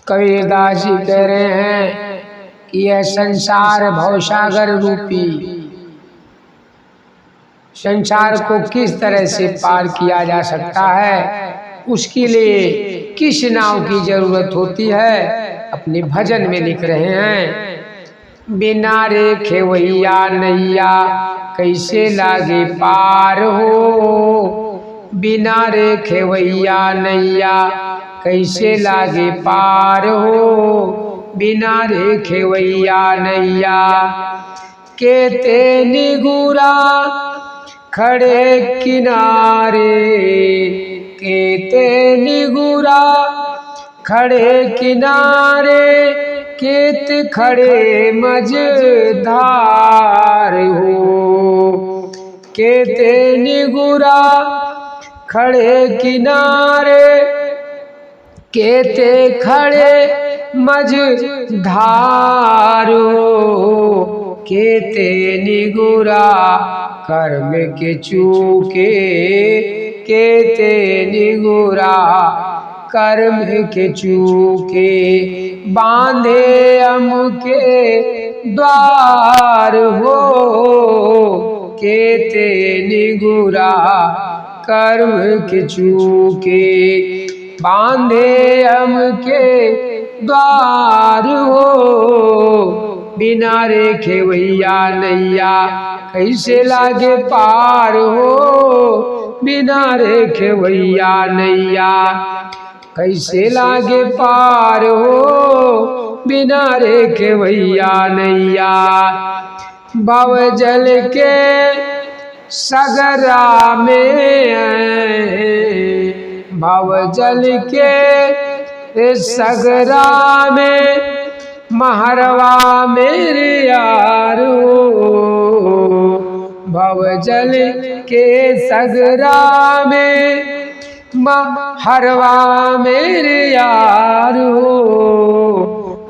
कबीरदास जी कह रहे हैं कि यह संसार भवसागर रूपी संसार को किस तरह से पार किया जा सकता है, उसके लिए किस नाव की जरूरत होती है, अपने भजन में लिख रहे हैं। बिना रे खेवैया नैया कैसे लागे पार हो, बिना रे खेवैया नैया कैसे लागे पार हो, बिना रे खेवैया नैया। केते निगुरा खड़े किनारे, केते निगुरा खड़े किनारे, केत खड़े मझधार हो। केते निगुरा खड़े किनारे, केते खड़े मझधार हो। केते निगुरा कर्म के चूके, केते निगुरा कर्म के चूके, बांधे अम के द्वार हो। केते निगुरा कर्म के चूके, बांधे अम के द्वार हो। बिना रे खेवैया नैया कैसे लागे पार हो, बिना रे खेवैया नैया कैसे लागे पार हो, बिना रे खेवैया नैया। भव जल के सगरा में, भव जल के सगरा में, महरवा मेरे यार हो। भव जल के सगरा में, महरवा मेरे यार हो।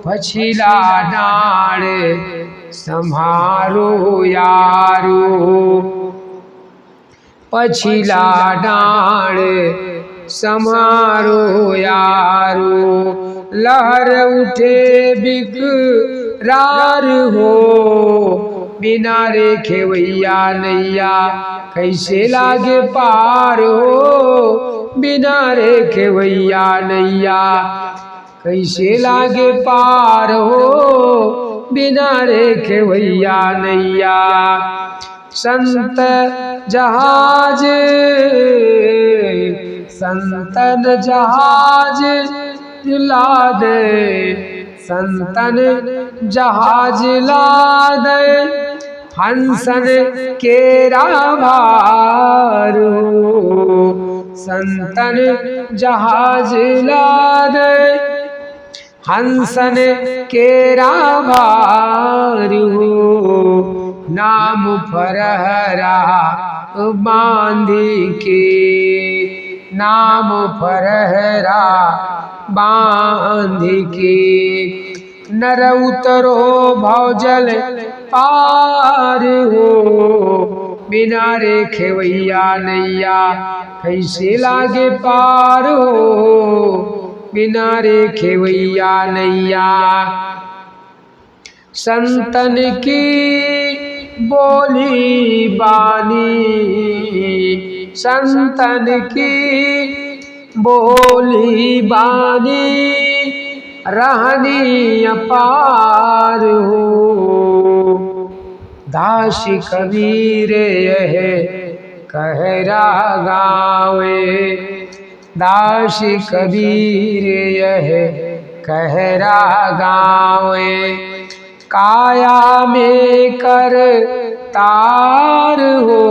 पछिला डाढ़ संभारो यारो, पछिला डाढ़ संभारो यारो। लहर उठे बिकरार हो, बिना रे खेवैया नैया कैसे लागे पार हो, बिना रे खेवैया नैया कैसे लागे पार हो, बिना रे खेवैया नैया। संत जहाज संतन जहाज लादे, संतन जहाज लादे, हंसन केरा भार हो। संतन जहाज लादे, हंसन केरा भार हो। नाम फरहरा बांधी के, नाम फरहरा बांध के, नर उतरो भवजल पार हो। बिना रे खेवैया नैया कैसे लागे पार हो, बिना रे खेवैया नैया। संतन की बोली बानी, संतन की बोली बानी, रहनी अपार हो। दास कबीर यह कहरा गावे, दास कबीर यह कहरा गावे। काया में कर तार हो,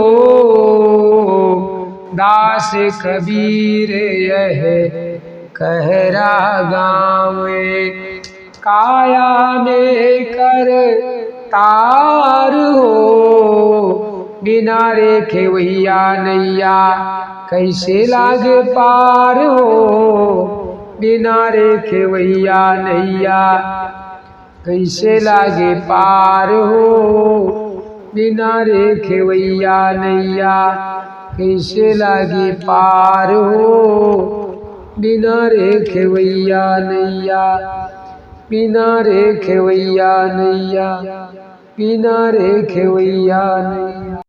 दास कबीर यह कहरा गावे। काया में कर तार हो, बिना रे खेवैया नैया कैसे लागे पार हो, बिना रे खेवैया नैया कैसे लागे पार हो, बिना रे खेवैया नैया कैसे लागे पार हो, बिना रे खेवैया नैया, बिना रे खेवैया नैया, बिना रे खेवैया नैया।